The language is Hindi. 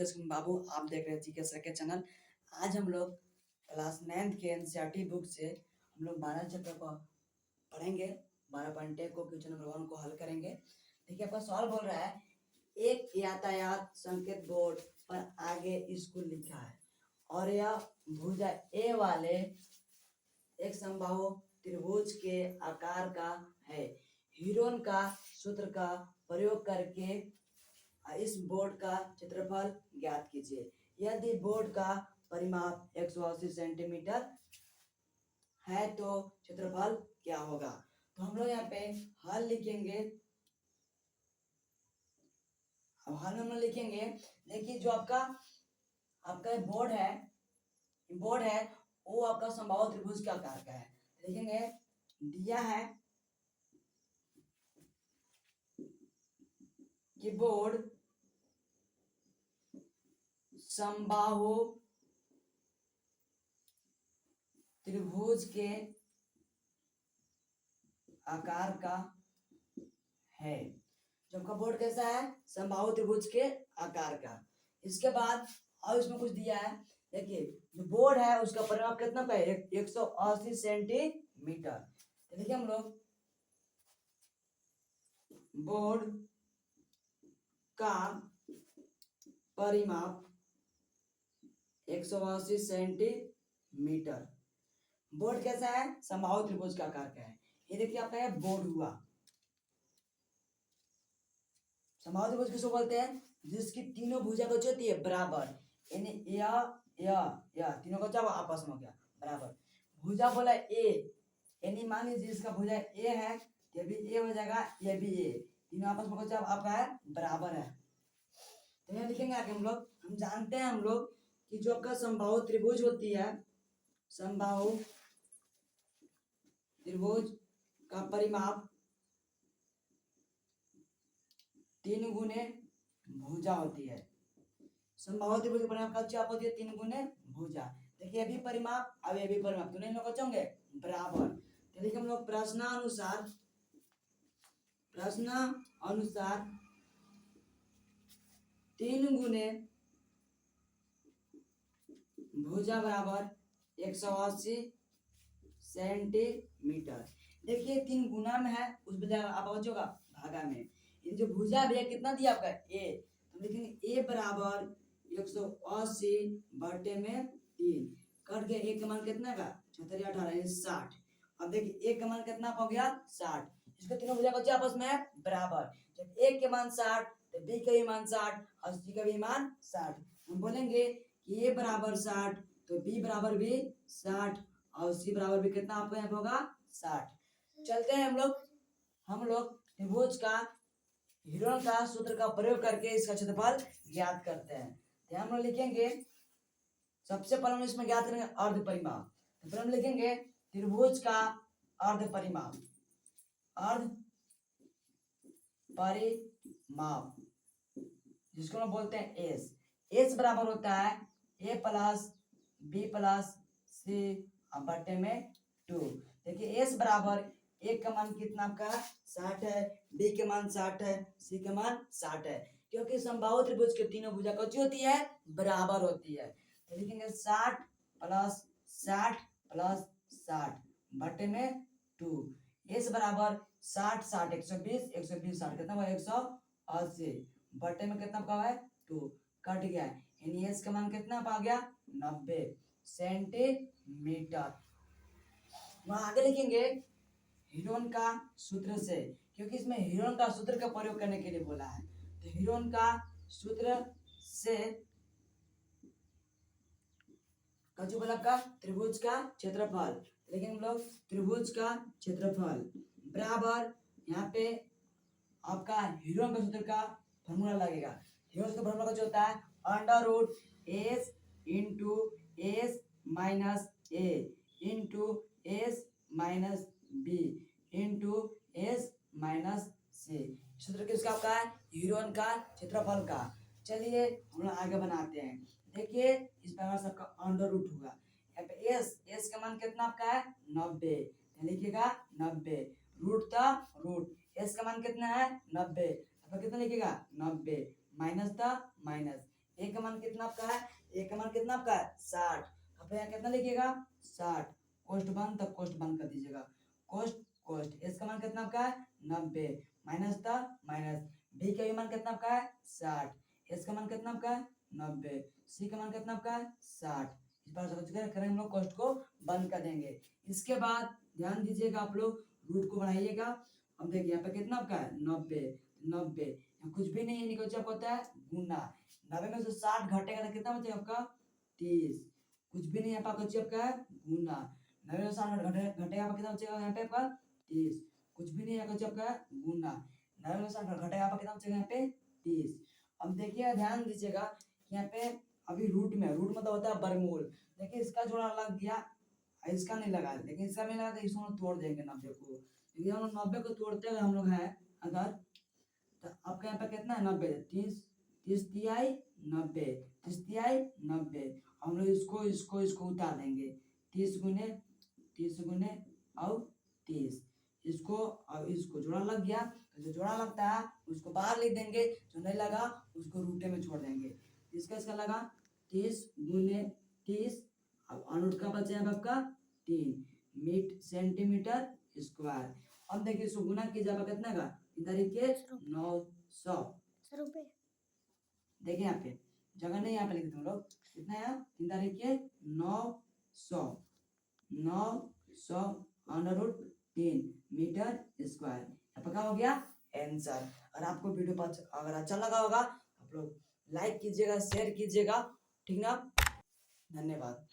जीके बाबू, आप देख रहे हैं जीके सर के चैनल। आज हम लोग क्लास 9th के एनसीईआरटी बुक से हम लोग 12 चैप्टर को पढ़ेंगे। 12.1 को क्वेश्चन नंबर 1 को हल करेंगे। देखिए, आपका सवाल बोल रहा है, एक यातायात संकेत बोर्ड पर आगे स्कूल लिखा है और यह भुजा ए वाले एक समबाहु त्रिभुज के आकार का है। हीरोन का सूत्र का प्रयोग करके इस बोर्ड का क्षेत्रफल ज्ञात कीजिए। यदि बोर्ड का परिमाप 180 सेंटीमीटर है तो क्षेत्रफल क्या होगा। तो हम लोग यहाँ पे हल लिखेंगे। अब हल हम लोग लिखेंगे। देखिए, जो आपका बोर्ड है वो आपका समबाहु त्रिभुज के आकार का है। लिखेंगे, दिया है कि बोर्ड समबाहु त्रिभुज के आकार का है। जो आपका बोर्ड कैसा है, समबाहु त्रिभुज के आकार का। इसके बाद और इसमें कुछ दिया है। देखिए, जो बोर्ड है उसका परिमाप कितना का है, 180 सेंटीमीटर। तो देखिए, हम लोग बोर्ड का परिमाप 180 सेंटीमीटर। बोर्ड कैसा है, समबाहु त्रिभुज का आकार का है। ये देखिए, आपका है बोर्ड हुआ। समबाहु त्रिभुज किसको बोलते हैं, जिसकी तीनों भुजा को होती है बराबर, यानी यह तीनों का जब आपस में हो गया बराबर। भुजा बोला ए, यानी मान लीजिए इसका भुजा ए है, ये भी ए हो जाएगा, ये भी ए, तीनों आपस में जब आपका है बराबर है। तो यहाँ लिखेंगे आगे हम जानते हैं कि जो आपका समबाहु त्रिभुज होती है, समबाहु त्रिभुज का परिमाप 3 गुने भुजा होती है। समबाहु त्रिभुज का परिमाप का चाप होती है 3 गुने भुजा। देखिए, ये भी परिमाप, अब ये भी परिमाप, दोनों लोग होंगे बराबर। तो देखिए, हम लोग प्रश्नानुसार 3 गुने भुजा बराबर 180 सेंटीमीटर। देखिए, 3 गुना में है, उस बजाय आप बचोगा भागा में। ये जो भुजा भैया कितना दिया आपका ए, तो लिखेंगे ए बराबर 180 बटे में 3 कट गया। एक का मान कितना का 76 18 60। अब देखिए, एक का मान कितना हो गया 60। इसको तीनों भुजा को आपस में बराबर। जब एक के मान 60 तो बी का भी मान 60 और सी का भी मान 60। हम बोलेंगे कि ए बराबर 60 तो बी बराबर भी 60 और सी बराबर भी कितना आपको यहाँ पे होगा 60। चलते हैं हम लोग त्रिभुज का हीरोन का सूत्र का प्रयोग करके इसका क्षेत्रफल ज्ञात करते हैं। तो हम लोग लिखेंगे, सबसे पहले हम इसमें ज्ञात करेंगे अर्ध परिमाप। तो फिर हम लिखेंगे त्रिभुज का अर्ध परिमाप जिसको हम बोलते हैं एस बराबर होता है ए प्लस बी प्लस सी बटे में 2। देखिए, एस बराबर एक का मान कितना आपका 60 है, बी के मान 60 है, सी के मान 60 है, क्योंकि समबाहु त्रिभुज के तीनों भुजा कौन सी होती है, बराबर होती है। तो लिखेंगे 60 प्लस 60 प्लस 60 बटे में 2। एस बराबर 60 60 120 120 60 कितना हुआ 180 बटे में कितना का है 2 कट गया। यानी एस का मान कितना आ गया 90 सेंटीमीटर। वहां आगे लिखेंगे हीरोन का सूत्र से, क्योंकि इसमें हीरोन का सूत्र का प्रयोग करने के लिए बोला है। तो हीरोन का सूत्र से जो बोला का त्रिभुज का क्षेत्रफल, लेकिन हम लोग त्रिभुज का क्षेत्रफल बराबर, यहाँ पे आपका हीरोन का सूत्र का फॉर्मूला लगेगा। हीरोन का फॉर्मूला जो होता है under root S into S minus A into S minus B into S minus C. सूत्र किसका आपका है, हीरोन का क्षेत्रफल का। चलिए हम लोग आगे बनाते हैं। देखिए, इस प्रकार सबका अंडर रूट होगा। यहाँ पे एस का मान कितना आपका है 90, लिखिएगा 90 रूट था रूट एस का मान कितना है 90, तो कितना लिखिएगा 90 माइनस था माइनस ए का मान कितना आपका है, ए का मान कितना आपका है 60। अब यहाँ कितना लिखिएगा 60, कोष्ट बंद, तब कोष्ट बंद कर दीजिएगा, कोष्ट कोष्ट। इसका मान कितना आपका है 90, माइनस था माइनस, बी का भी मान कितना आपका है 60, इसका मान कितना आपका है 90, सी का मान कितना आपका है 60। इस बार समझ गए, करें हम लोग कोष्ट को बंद कर देंगे। इसके बाद ध्यान दीजिएगा आप लोग, रूट को बढ़ाइएगा। अब देखिए यहाँ पे कितना आपका है 90, 90 यहाँ कुछ भी नहीं है, निकल आपको होता है गुना, 90 में से 60 घटेगा तो कितना बचेगा आपका 30, कुछ भी नहीं है आपका, बचे आपका है गुना, 90 में 60 घटेगा आपका कितना बचेगा यहाँ पे आपका 30, कुछ भी नहीं है बचे आपका है गुना, 90 में 60 घटेगा आपका कितना बचेगा यहाँ पे 30। अब देखिए ध्यान दीजिएगा कि यहाँ पे अभी रूट में, रूट मतलब होता है वर्गमूल, देखिए इसका जोड़ा लग गया, इसका नहीं लगा, लेकिन इसका नहीं लगा तो इसको हम तोड़ देंगे 90 को, यदि हम लोग 90 को तोड़ते हुए हम लोग हैं अगर, तो आपके यहाँ पे कितना है 90, 30, 30 तिहाई 90, 30 तिहाई 90, हम लोग इसको इसको इसको उतार देंगे, 30 गुने 30 गुने और 30, इसको और इसको जोड़ा लग गया, तो जो जोड़ा लगता है उसको बाहर लिख देंगे, जो नहीं लगा उसको रूटे में छोड़ देंगे। इसका इसका लगा 30 गुने 30, अब अनुट का बचा है आपका 3 सेंटीमीटर स्क्वायर। अब देखिए इसको गुना कीजिए कितना का, इधर के 900 रुपए। देखिए यहाँ पे जगह नहीं, यहाँ पे लिख देते हम लोग, कितना है इधर के 900, 900 अंडर रूट 3 मीटर स्क्वायर, पक्का हो गया आंसर। और आपको वीडियो अगर अच्छा लगा होगा आप लोग लाइक कीजिएगा, शेयर कीजिएगा, ठीक ना, धन्यवाद।